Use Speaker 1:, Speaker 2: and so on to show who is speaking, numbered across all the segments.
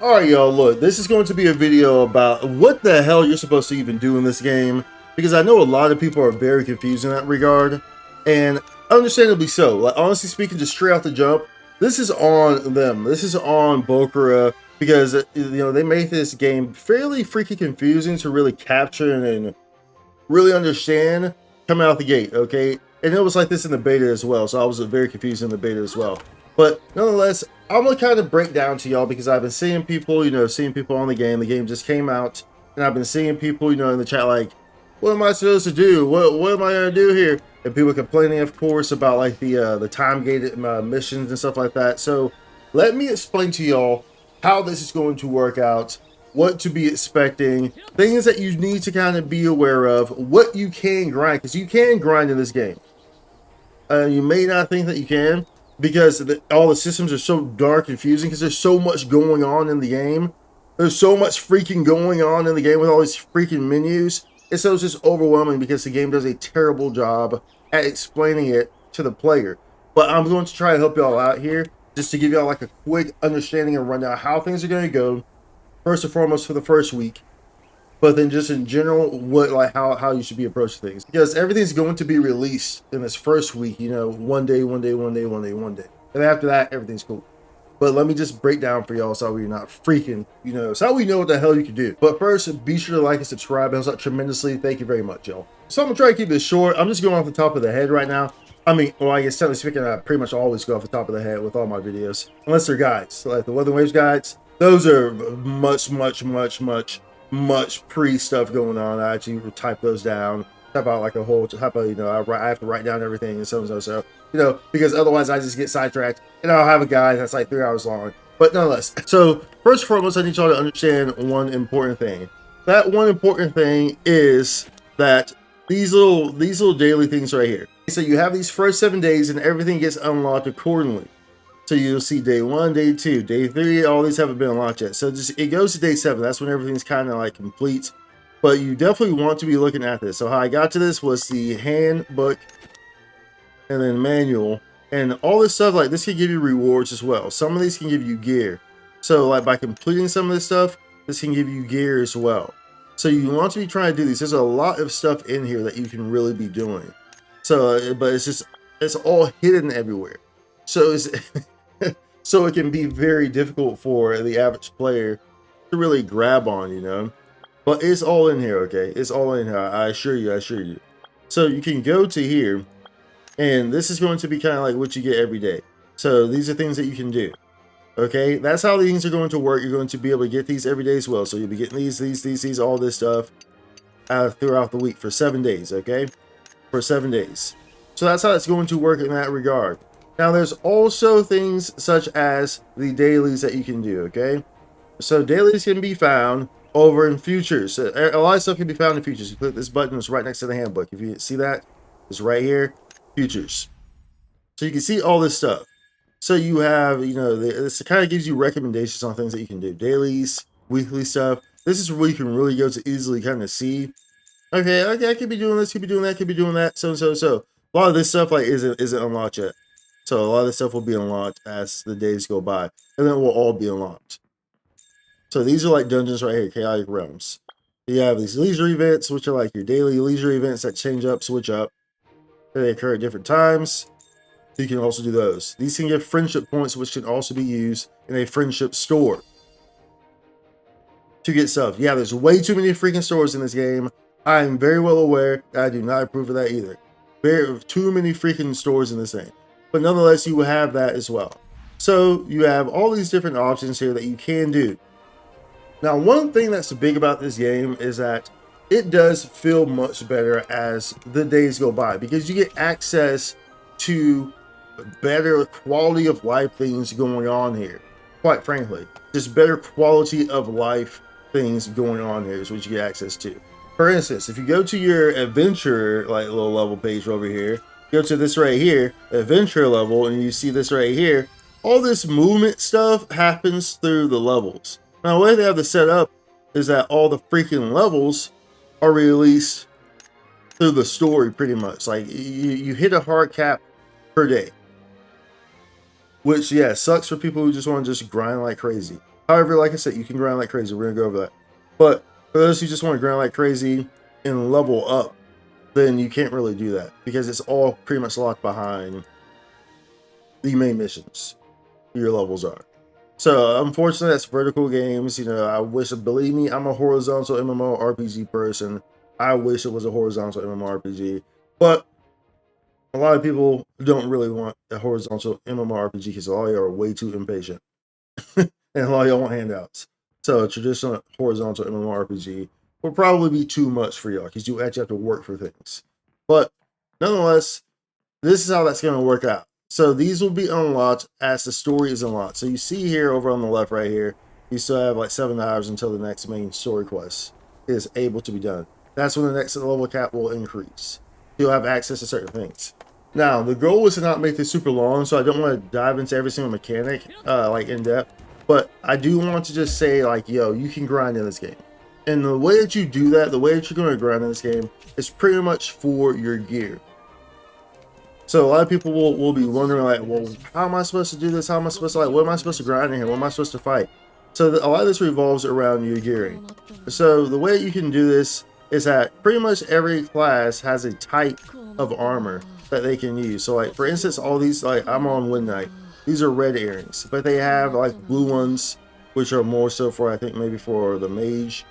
Speaker 1: Alright y'all, look, this is going to be a video about what the hell you're supposed to even do in this game, because I know a lot of people are very confused in that regard, and understandably so. Like, honestly speaking, just straight off the jump, this is on them. This is on Bokura, because they made this game fairly freaking confusing to really capture and really understand coming out the gate, okay? And it was like this in the beta as well, so I was very confused in the beta as well. But nonetheless, I'm gonna kind of break down to y'all because I've been seeing people, seeing people on the game. The game just came out, and I've been seeing people, in the chat like, "What am I supposed to do? What am I gonna do here?" And people complaining, of course, about like the time gated missions and stuff like that. So let me explain to y'all how this is going to work out, what to be expecting, things that you need to kind of be aware of, what you can grind, because you can grind in this game. You may not think that you can, because all the systems are so dark and confusing, because there's so much going on in the game. There's so much freaking going on in the game with all these freaking menus. And so it's just overwhelming because the game does a terrible job at explaining it to the player. But I'm going to try to help y'all out here, just to give y'all like a quick understanding and rundown how things are going to go, first and foremost for the first week, but then just in general, what like how you should be approaching things, because everything's going to be released in this first week. One day, and after that, everything's cool. But let me just break down for y'all so we're not freaking, so we know what the hell you can do. But first, be sure to like and subscribe. It helps out tremendously. Thank you very much, y'all. So I'm gonna try to keep this short. I'm just going off the top of the head right now. I mean, well, I guess technically speaking, I pretty much always go off the top of the head with all my videos, unless they're guides. So like the Weather Waves guides, those are much pre stuff going on. I actually type those down, type out like a whole, type out, I have to write down everything and so, because otherwise I just get sidetracked and I'll have a guide that's like 3 hours long. But nonetheless, so first and foremost, I need y'all to understand one important thing. That one important thing is that these little daily things right here. So you have these first 7 days and everything gets unlocked accordingly. So you'll see day 1, day 2, day 3, all these haven't been unlocked yet. So just it goes to day 7. That's when everything's kind of like complete. But you definitely want to be looking at this. So how I got to this was the handbook and then manual. And all this stuff, like this can give you rewards as well. Some of these can give you gear. So like by completing some of this stuff, this can give you gear as well. So you want to be trying to do these. There's a lot of stuff in here that you can really be doing. So, but it's all hidden everywhere. So it's so it can be very difficult for the average player to really grab on. But it's all in here, okay? It's all in here. I assure you. So you can go to here, and this is going to be kind of like what you get every day. So these are things that you can do. Okay, that's how things are going to work. You're going to be able to get these every day as well. So you'll be getting these, all this stuff throughout the week for 7 days. Okay, for 7 days. So that's how it's going to work in that regard. Now, there's also things such as the dailies that you can do. Okay, so dailies can be found over in futures. A lot of stuff can be found in futures. You click this button; it's right next to the handbook. If you see that, it's right here, futures. So you can see all this stuff. So you have, this kind of gives you recommendations on things that you can do. Dailies, weekly stuff. This is where you can really go to easily kind of see, okay, I could be doing this, could be doing that, could be doing that, so. A lot of this stuff like isn't unlocked yet. So a lot of this stuff will be unlocked as the days go by, and then it will all be unlocked. So these are like dungeons right here, chaotic realms. You have these leisure events, which are like your daily leisure events that change up, switch up. They occur at different times. You can also do those. These can give friendship points, which can also be used in a friendship store to get stuff. Yeah, there's way too many freaking stores in this game. I'm very well aware that I do not approve of that either. Too many freaking stores in this thing. But nonetheless, you will have that as well. So you have all these different options here that you can do. Now, one thing that's big about this game is that it does feel much better as the days go by, because you get access to better quality of life things going on here. Quite frankly, just better quality of life things going on here is what you get access to. For instance, if you go to your adventure like little level page over here, go to this right here, adventure level, and you see this right here, all this movement stuff happens through the levels. Now, the way they have this set up is that all the freaking levels are released through the story pretty much. Like you hit a hard cap per day. Which, yeah, sucks for people who just want to just grind like crazy. However, like I said, you can grind like crazy. We're gonna go over that. But for those who just want to grind like crazy and level up, then you can't really do that because it's all pretty much locked behind the main missions. Your levels are. So unfortunately, that's vertical games. You know, I wish. Believe me, I'm a horizontal MMORPG person. I wish it was a horizontal MMORPG, but a lot of people don't really want a horizontal MMORPG because a lot of you are way too impatient. And a lot of y'all want handouts. So a traditional horizontal MMORPG will probably be too much for y'all because you actually have to work for things. But nonetheless, this is how that's going to work out. So these will be unlocked as the story is unlocked. So you see here over on the left right here, you still have like 7 hours until the next main story quest is able to be done. That's when the next level cap will increase. You'll have access to certain things. Now, the goal is to not make this super long, so I don't want to dive into every single mechanic like in depth. But I do want to just say like, yo, you can grind in this game. And the way that you do that, the way that you're going to grind in this game is pretty much for your gear. So a lot of people will be wondering like, well, how am I supposed to do this? How am I supposed to what am I supposed to grind in here? What am I supposed to fight? So a lot of this revolves around your gearing. So the way you can do this is that pretty much every class has a type of armor that they can use. So like for instance, all these, like I'm on Wind Knight. These are red earrings, but they have like blue ones, which are more so for I think maybe for the mage.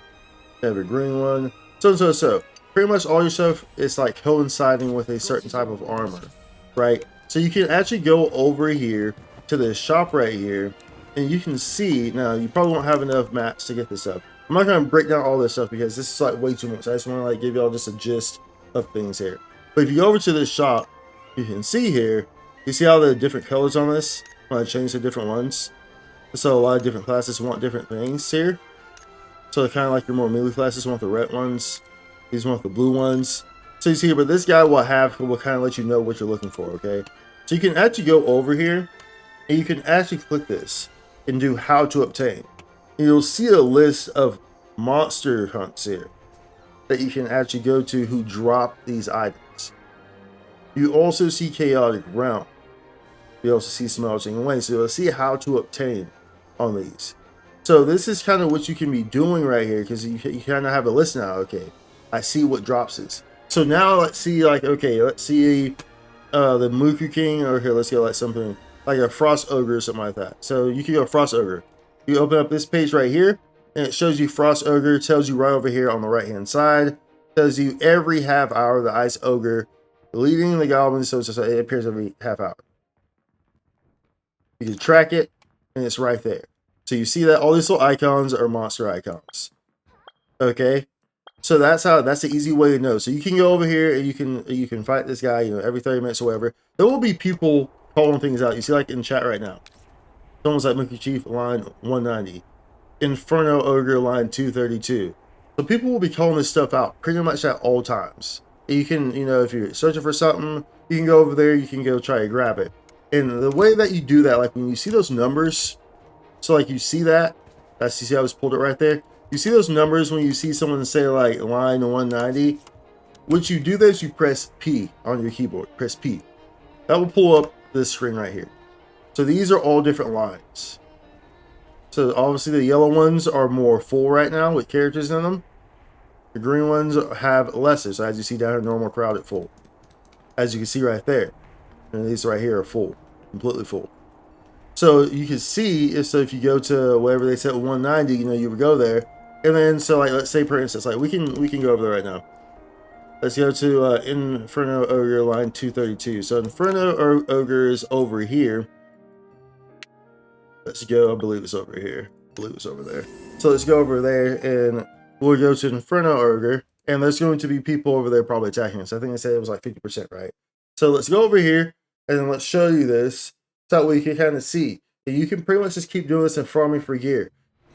Speaker 1: They have a green one. So. Pretty much all your stuff is like coinciding with a certain type of armor. Right, so you can actually go over here to the shop right here, and you can see now. You probably won't have enough mats to get this up. I'm not going to break down all this stuff because this is like way too much. I just want to like give y'all just a gist of things here. But if you go over to this shop, you can see here. You see all the different colors on this. When I change to different ones, so a lot of different classes want different things here. So kind of like your more melee classes want the red ones. These want the blue ones. So you see, but this guy will kind of let you know what you're looking for, okay? So you can actually go over here, and you can actually click this and do how to obtain. And you'll see a list of monster hunts here that you can actually go to who drop these items. You also see chaotic realm. You also see smelting away. So you'll see how to obtain on these. So this is kind of what you can be doing right here because you kind of have a list now. Okay, I see what drops this. So now let's see, like, okay, let's see the Muku King, or here, let's go like something like a Frost Ogre or something like that. So you can go Frost Ogre. You open up this page right here, and it shows you Frost Ogre, tells you right over here on the right-hand side, tells you every half hour the Ice Ogre leading the goblins, so it appears every half hour. You can track it, and it's right there. So you see that all these little icons are monster icons. Okay? So that's the easy way to know. So you can go over here and you can fight this guy, you know, every 30 minutes or whatever. There will be people calling things out. You see like in chat right now. Someone's like Monkey Chief line 190. Inferno Ogre line 232. So people will be calling this stuff out pretty much at all times. You can, you know, if you're searching for something, you can go over there, you can go try to grab it. And the way that you do that, like when you see those numbers, so like you see that, you see I just pulled it right there. You see those numbers when you see someone say like line 190. What you do is you press P on your keyboard. Press P. That will pull up this screen right here. So these are all different lines. So obviously the yellow ones are more full right now with characters in them. The green ones have lesser. So as you see down here, normal, crowded, full. As you can see right there. And these right here are full. Completely full. So you can see, so if you go to wherever they set 190, you know, you would go there. And then, so like, let's say for instance, like we can go over there right now. Let's go to Inferno Ogre line 232. So Inferno Ogre is over here. Let's go, I believe it's over here. I believe it's over there. So let's go over there and we'll go to Inferno Ogre. And there's going to be people over there probably attacking us. I think they said it was like 50%, right? So let's go over here and then let's show you this. So that way you can kind of see. And you can pretty much just keep doing this and farming for gear.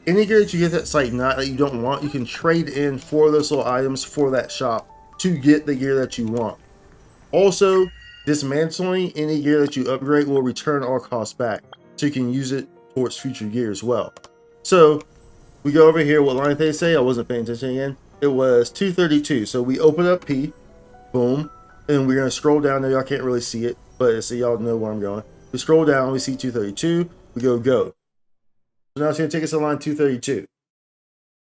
Speaker 1: Any gear that you get that's like not that you don't want, you can trade in for those little items for that shop to get the gear that you want. Also, dismantling any gear that you upgrade will return all costs back, so you can use it towards future gear as well. So we go over here. What line did they say? I wasn't paying attention again. It was 232. So we open up P, boom, and we're gonna scroll down there. Y'all can't really see it, but so y'all know where I'm going. We scroll down, we see 232. We go. So now it's going to take us to line 232.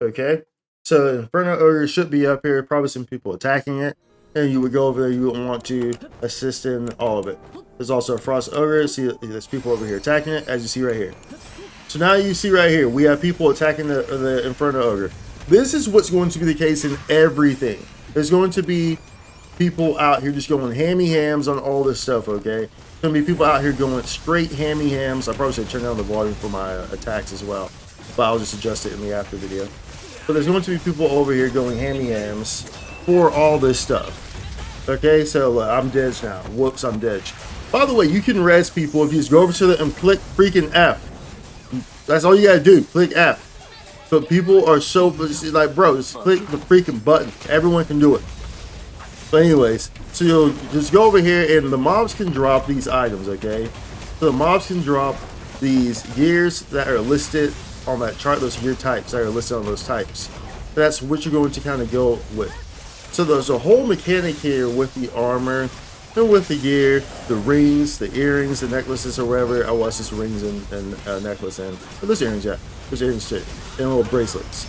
Speaker 1: Okay, so Inferno Ogre should be up here, probably some people attacking it, and you would go over there, you would want to assist in all of it. There's also a Frost Ogre, see there's people over here attacking it, as you see right here. So now you see right here, we have people attacking the Inferno Ogre. This is what's going to be the case in everything. There's going to be people out here just going hammy hams on all this stuff, okay? There's going to be people out here going straight hammy hams. I probably should turn down the volume for my attacks as well, but I'll just adjust it in the after video. But there's going to be people over here going hammy hams for all this stuff. Okay, so I'm dead now. Whoops, I'm dead. By the way, you can res people if you just go over to them and click freaking F. That's all you gotta do, click F. But people are so like, bro, just click the freaking button. Everyone can do it. But anyways, so you'll just go over here and the mobs can drop these items, okay? So the mobs can drop these gears that are listed on that chart, those gear types that are listed on those types. That's what you're going to kind of go with. So there's a whole mechanic here with the armor and with the gear, the rings, the earrings, the necklaces, or whatever. Oh, it's just rings and necklace and there's earrings, yeah. There's earrings too, and little bracelets.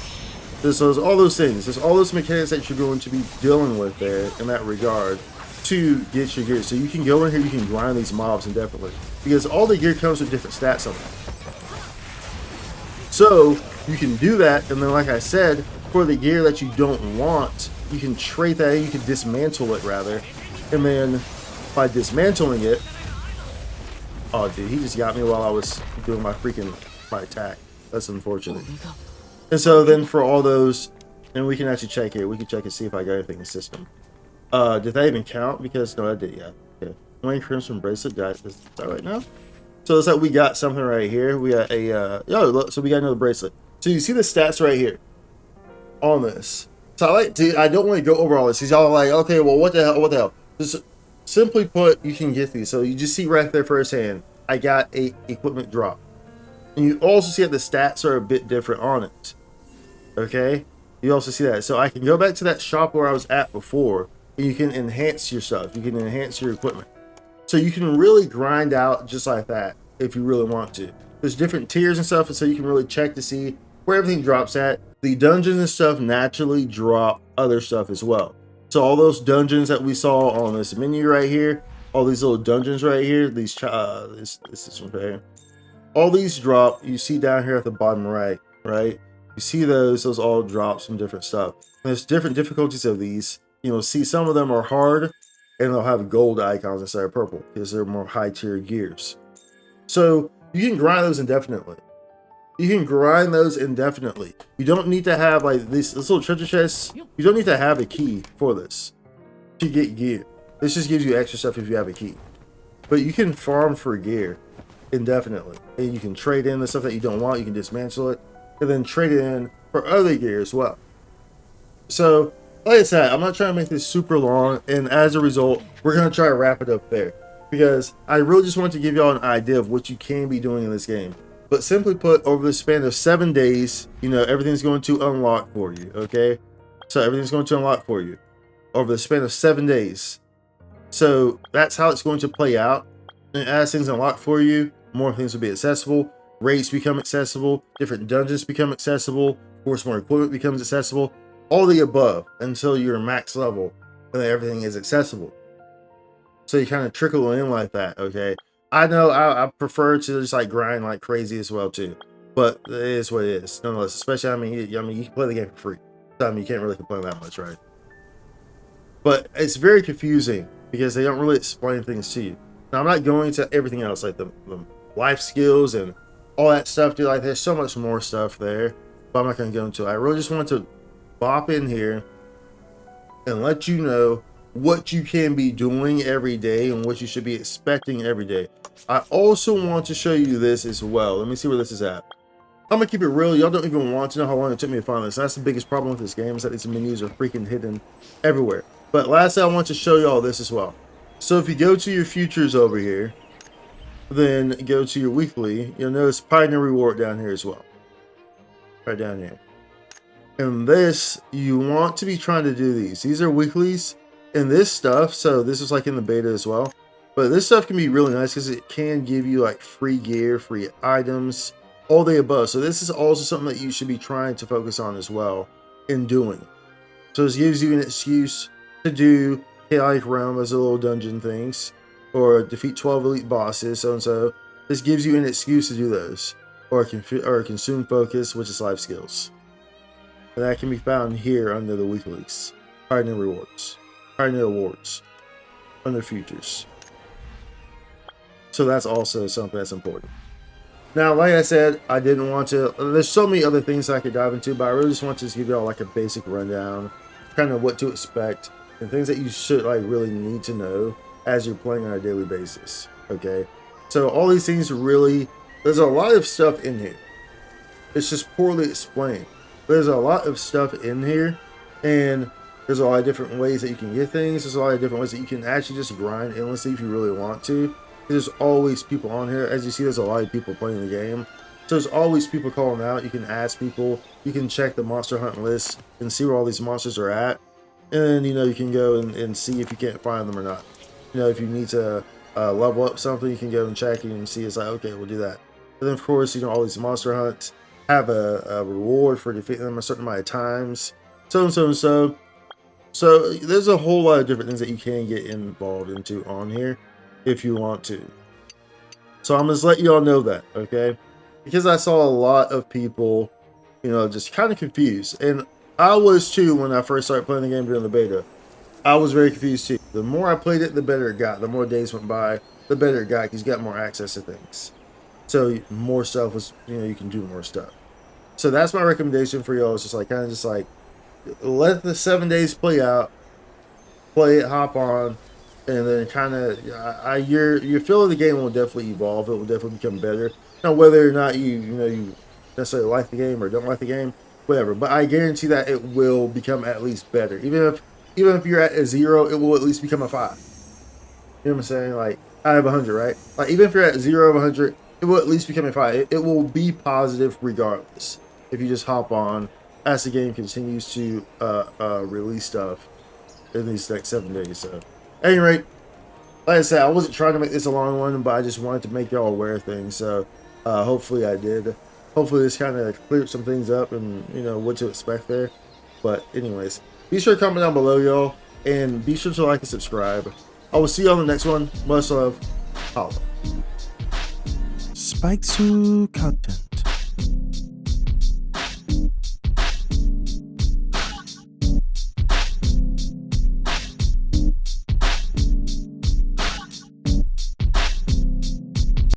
Speaker 1: So there's all those things. There's all those mechanics that you're going to be dealing with there in that regard to get your gear. So you can go in here, you can grind these mobs indefinitely because all the gear comes with different stats on it. So you can do that, and then like I said, for the gear that you don't want, you can trade that in, you can dismantle it rather, and then by dismantling it, oh dude, he just got me while I was doing my attack. That's unfortunate. And so then for all those, and we can actually check here. We can check and see if I got anything in the system. Did that even count? Because no, I did. Yeah. Okay. 20 Crimson Bracelet. Guys, is that right now? So it's like we got something right here. We got a look, so we got another bracelet. So you see the stats right here on this. So I don't want to go over all this. He's all like, okay, well, what the hell? What the hell? Just simply put, you can get these. So you just see right there firsthand. I got a equipment drop. And you also see that the stats are a bit different on it. Okay? You also see that. So I can go back to that shop where I was at before, and you can enhance your stuff. You can enhance your equipment. So you can really grind out just like that if you really want to. There's different tiers and stuff, and so you can really check to see where everything drops at. The dungeons and stuff naturally drop other stuff as well. So all those dungeons that we saw on this menu right here, all these little dungeons right here, these this is one right here. All these drop, you see down here at the bottom right? You see those all drop some different stuff. And there's different difficulties of these. You know, see some of them are hard and they'll have gold icons instead of purple because they're more high tier gears. So you can grind those indefinitely. You can grind those indefinitely. You don't need to have like this little treasure chest. You don't need to have a key for this to get gear. This just gives you extra stuff if you have a key. But you can farm for gear indefinitely, and you can trade in the stuff that you don't want. You can dismantle it and then trade it in for other gear as well. So like I said, I'm not trying to make this super long, and as a result, we're going to try to wrap it up there because I really just want to give y'all an idea of what you can be doing in this game. But simply put, over the span of 7 days, you know, everything's going to unlock for you, okay? So everything's going to unlock for you over the span of 7 days. So that's how it's going to play out. And as things unlock for you, more things will be accessible. Raids become accessible. Different dungeons become accessible. Of course, more equipment becomes accessible. All the above until you're max level and then everything is accessible. So you kind of trickle in like that, okay? I know I prefer to just like grind like crazy as well too, but it is what it is nonetheless. Especially, I mean, you can play the game for free. So, I mean, you can't really complain that much, right? But it's very confusing because they don't really explain things to you. Now, I'm not going to everything else like the life skills and all that stuff, dude. Like, there's so much more stuff there, but I'm not going to go into it. I really just want to bop in here and let you know what you can be doing every day and what you should be expecting every day. I also want to show you this as well. Let me see where this is at. I'm gonna keep it real. Y'all don't even want to know how long it took me to find this. That's the biggest problem with this game, is that these menus are freaking hidden everywhere. But lastly, I want to show y'all this as well. So if you go to your futures over here, then go to your weekly, you'll notice Pioneer Reward down here as well. Right down here. And this, you want to be trying to do these. These are weeklies. And this stuff, so this is like in the beta as well. But this stuff can be really nice because it can give you like free gear, free items, all the above. So this is also something that you should be trying to focus on as well in doing. So this gives you an excuse to do chaotic realm as a little dungeon things, or defeat 12 elite bosses, so and so. This gives you an excuse to do those, or consume focus, which is life skills. And that can be found here under the weeklies, Pioneer rewards, Pioneer awards, under futures. So that's also something that's important. Now, like I said, I didn't want to, there's so many other things I could dive into, but I really just want to just give you all like a basic rundown, kind of what to expect, and things that you should like really need to know as you're playing on a daily basis, okay? So all these things really, there's a lot of stuff in here. It's just poorly explained. There's a lot of stuff in here, and there's a lot of different ways that you can get things. There's a lot of different ways that you can actually just grind endlessly if you really want to. There's always people on here. As you see, there's a lot of people playing the game. So there's always people calling out. You can ask people. You can check the monster hunt list and see where all these monsters are at. And, you know, you can go and see if you can't find them or not. You know, if you need to level up something, you can go and check and see. It's like, okay, we'll do that. And then, of course, you know, all these monster hunts have a reward for defeating them a certain amount of times. So and so and so. So there's a whole lot of different things that you can get involved into on here if you want to. So I'm just letting y'all know that, okay? Because I saw a lot of people, you know, just kind of confused. And I was too when I first started playing the game during the beta. I was very confused too. The more I played it, the better it got. The more days went by, the better it got because you got more access to things. So more stuff was, you know, you can do more stuff. So that's my recommendation for y'all. It's just like kind of just like let the 7 days play out, play it, hop on, and then kind of your feel of the game will definitely evolve. It will definitely become better. Now, whether or not you necessarily like the game or don't like the game, whatever. But I guarantee that it will become at least better. Even if you're at a 0, it will at least become a 5. You know what I'm saying? Like out of 100, right? Like even if you're at 0 of 100, it will at least become a 5. It will be positive regardless. If you just hop on as the game continues to release stuff in these next 7 days. So, at any rate, like I said, I wasn't trying to make this a long one, but I just wanted to make y'all aware of things. So, hopefully I did. Hopefully this kind of cleared some things up and, you know, what to expect there. But anyways, be sure to comment down below, y'all. And be sure to like and subscribe. I will see you on the next one. Much love. Holla.
Speaker 2: Spike to content.